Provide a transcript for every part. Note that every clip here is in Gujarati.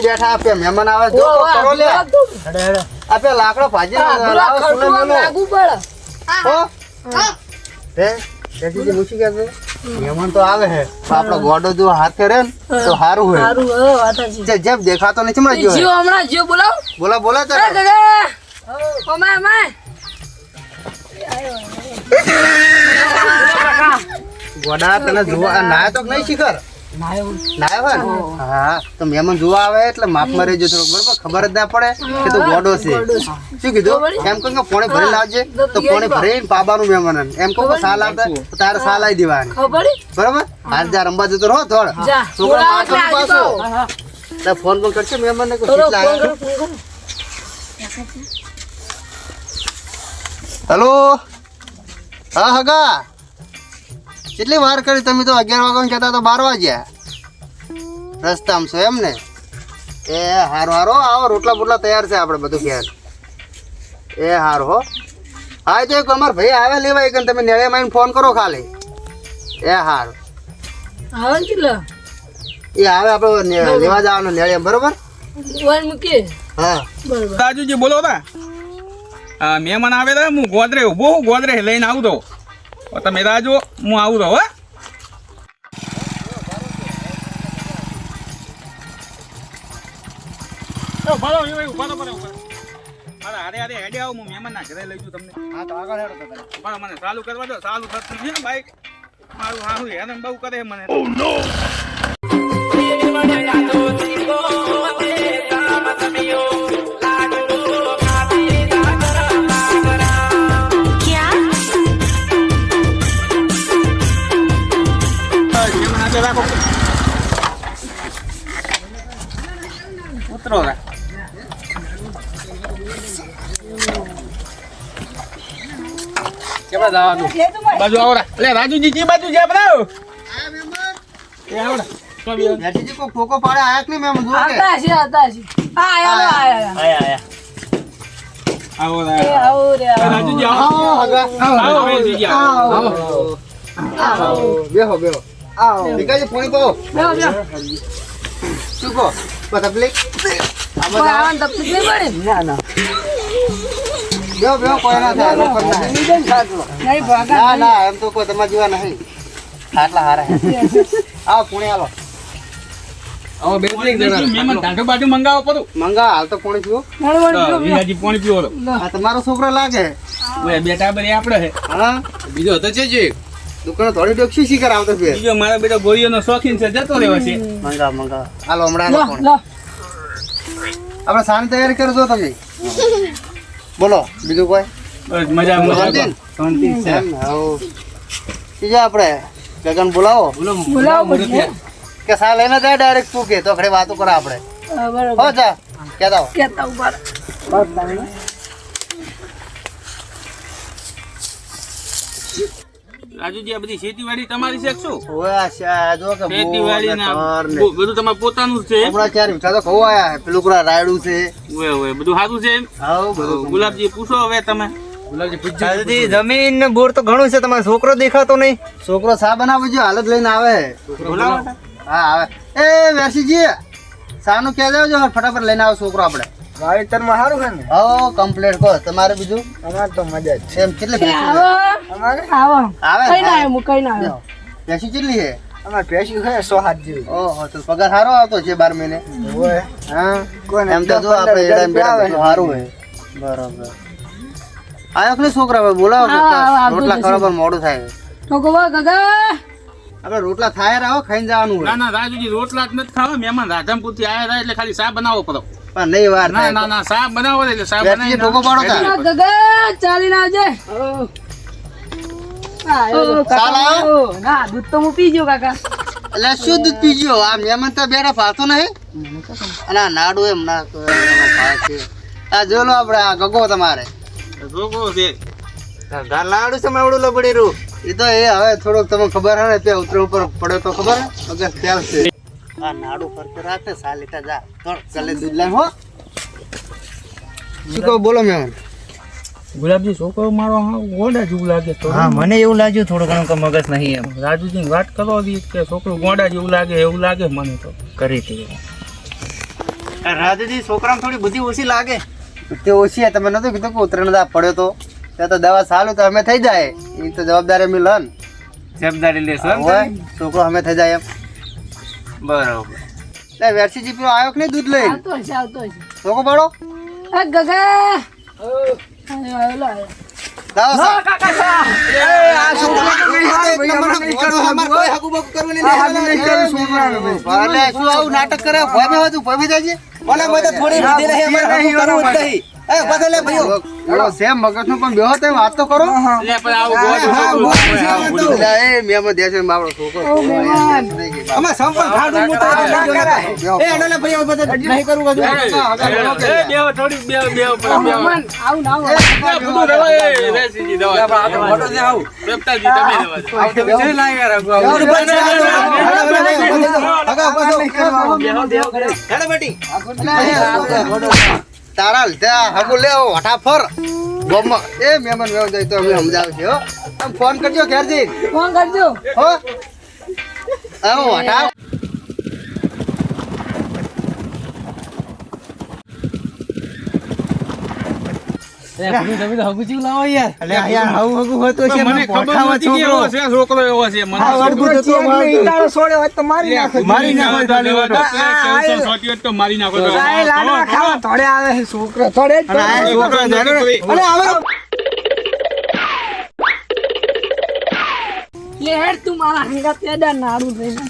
બેઠા આપે મહેમાન આવે જો કરો લે આપે લાકડો ભાજી લાવો સુલે મેલો લાગુ પડે હો હે કેજી મુશી કે મહેમાન તો આવે હે આપણો ગોડો જો હાથે રે ને તો સારું હોય સારું હો વાતાજી જેબ દેખાતો નથી હમણાં જો જીઓ હમણાં જીઓ બોલાવ બોલા તો ઓ માય ગોડા તને જોવા નાય તો નહીં શીખર નાય હા તો મહેમાન જોવા આવે એટલે માપ માં રહેજો થોડું બરોબર ખબર જ ના પડે કે તું ગોડો છે શું કીધું એમ કહું કે પોણે ભરી લાવજે તો પોણે ભરીને પાબાનું મહેમાન એમ કહું કે સાલ આવતા તારે સાલ આવી દેવાની બરોબર હાર જા રંબા જતો રહો થોડ છોકરા પાછો ફોન પણ કરશે મહેમાન ને હેલો હા હગા કેટલી વાર કરી તમે તો 11 વાગ્યા કહેતા તો 12 વાગ્યા રસ્તામાં છો એમ ને એ હારો હારો આવો રોટલા બોટલા તૈયાર છે આપણે બધું ઘેર એ હારો હો હા તો એક અમાર ભાઈ આવે લેવા એક તમે નેળે માં ફોન કરો ખાલી એ હારો આવે કેટલા એ આવે આપણે લેવા જવાનું નેળે બરોબર હા બરોબર રાજુજી બોલો તા મહેમાન આવે તો હું ગોદરે ઉભો ગોદરે લઈને આવું તો તમે રાજો હું આવું તો હો ભલો અરે હેડે આવું હું મહેમાન ના ઘરે લઈ જઉં તમને હા તો આગળ હેડો પણ મને ચાલુ કરવા દો ચાલુ થતું છે ને બાઈક મારું હારું હેરાન બહુ કરે મને ઉતરો કેવા જવાનું બાજુ આવરા લે રાજુજી કી બાજુ છે આપણે એ આવરા બેઠીજી કો કોકો પાડે આયા કે નહીં મેમ જો કે આતા છે આયા આવો રે રાજુજી આવો હગા આવો બેસી ગયા આવો બેહો આવો દીકાજી પાણી પાઓ બેહો શું કો તકલીફ આમાં તકલીફ નહીં પડે ના બેહો કોઈ ના થાય રોકડ ના નહીં ભાગા ના એમ તો કોઈ તમાર જીવા નહીં આટલા હારા આવો પુણે આવો આવો બે ત્રણ જણા મહેમાન ઢાંઢો બાજુ મંગાવો પડું મંગા હાલ તો પાણી પીવો વિરાજી પાણી પીવો આ તમારો છોકરો લાગે ઓય બેટા બરે આપણે હે હા બીજો હતો છે જે દુકાન થોડી ડોક્ષી શીખર આવતો ફેર બીજો મારા બેટા ગોળીઓનો શોખીન છે જતો રહેવા છે મંગા હાલો હમણાં આપણે સાની તૈયારી કરજો તમે બોલો બીજું કોઈ બસ મજા શાંતિ છે બીજા આપણે ગગન બોલાવો બોલાવો કે સા લઈને જાય ડાયરેક્ટ તું કે તો ખડે વાતો કરે આપણે હો જા કેતા ઉપર રાજુજી આ બધી ખેતીવાડી તમારી છે શું ઓય આ જો કે ખેતીવાડી ના બધું તમારું પોતાનું છે હમણાં ચાર વીઘા તો ઘઉં આયા પેલું કુરા રાયડું છે ઓય બધું સારું છે હાઉ બધું ગુલાબજી પૂછો હવે તમે ગુલાબજી પૂછજો જમીન ને બોર તો ઘણું છે તમારો છોકરો દેખાતો નહીં છોકરો સા બનાવજો હાલત લઈને આવે હા આવે એ વેરસીજી સાનું કહી દેજો ફટાફટ લઈને આવો છોકરો આપણે વાવેતર માં સારું છે ને હો કમ્પ્લીટ કહો તમારે બીજું અમારે તો મજા જ છે એમ કેટલી ભેંસી અમારે આવો આવે કઈ ના આવ્યો કઈ ના આવ્યો ભેંસી કેટલી છે અમારે પેશી છે 107 જેવી ઓહો તો પગાર સારો આવતો છે 12 મહિને ઓય હા કોને એમ તો જો આપણે એડા બેડા સારું હોય બરાબર આયો કે છોકરા બોલાવો રોટલા ખબર મોડું થાય તો ગવા ગગા આપણે રોટલા થાય આવો ખાઈને જવાનું હોય ના રાજુજી રોટલા જ નથી ખાવા મહેમાન રાધનપુર થી આયા હતા એટલે ખાલી ચા બનાવો પડો પણ નહીં વાર ના ચા બનાવો એટલે ચા બનાવી ટોકો પાડો તા ગગા ચાલી ના આવજે ચાલ આવો ના દૂધ તો હું પી ગયો કાકા એટલે શું દૂધ પીજો આ મહેમાન તો બેડા ફાતો નહીં અને આ નાડું એમ ના આ જો લો આપણે આ ગગો તમારે જોકો છે લાડુ છે માવડું લબડી રૂ એ તો એ હવે થોડોક તમને ખબર હે ને ત્યાં ઉતર ઉપર પડે તો ખબર હે અગર તેલ છે આ નાડું ફરતે રાખે સાલીટા જા થોડ ચલે દૂધ લાવ હો શું કહો બોલો મહેમાન ગુલાબજી છોકરો મારો ગોડા જેવું લાગે તો હા મને એવું લાગ્યું થોડું ઘણું કે મગજ નહીં એમ રાજુજી વાત કરો કે છોકરું ગોડા જેવું લાગે એવું લાગે મને તો કરી હતી રાધેજી છોકરામાં થોડી બુદ્ધિ ઓછી લાગે. તે ઓછી છે. તમે નતું કીધું કે ઉત્તરાયણ દા પડ્યો તો ત્યાં તો દવા સારું તો અમે થઈ જાય એ તો જવાબદારી મિલન જવાબદારી લેશો એમ હોય તમે? છોકરો અમે થઈ જાય એમ બરોબર. લે વેરસીજી પેલો આવ્યો કે નહીં દૂધ લઈને આવતો હશે આવતો હશે છોકરો પાડો એ ગગા આયો લો આયો દાવો સા ભલે શું આવું નાટક કરે ભય માં હતું ભય જાજે સેમ મગજ નું પણ બેહો તો વાત તો કરો એટલે પણ આવું ગોળ લે, એ મેમો દેશે બાબડો છોકરો ઓ મહેમાન મહેમાન આવું ના હોય તારા લીધે હગુ લેવો વઠા ફર ગોમમાં એ મહેમાન વેવ જાય તો અમે સમજાવશે હો તમે ફોન કરજો ઘેર જઈને ફોન કરજો હો આવો વઠા મને ખબર નથી કે એવો છે છોકરો એવો છે મને મારી નાખો તો મારી નાખો લે હેડ તું મારા હંગા તેડા નાડું થઈને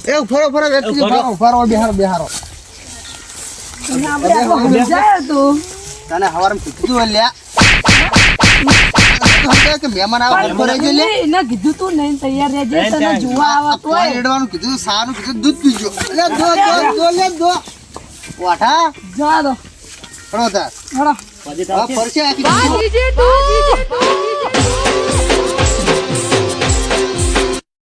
એ ફરો ફરો વ્યક્તિ ફરો બેહારો અને આપણે આખો સમજાય તું તને હવારમાં કીધું લ્યા કે મહેમાન આવે પણ બપોરે જ લે એને કીધું તું નહીં તૈયાર રહેજે તને જોવા આવત હોય રેડવાનું કીધું સારું કીધું દૂધ પીજો લે દો વાઠા જા દો ફરો તાર હળો ફરશે આખી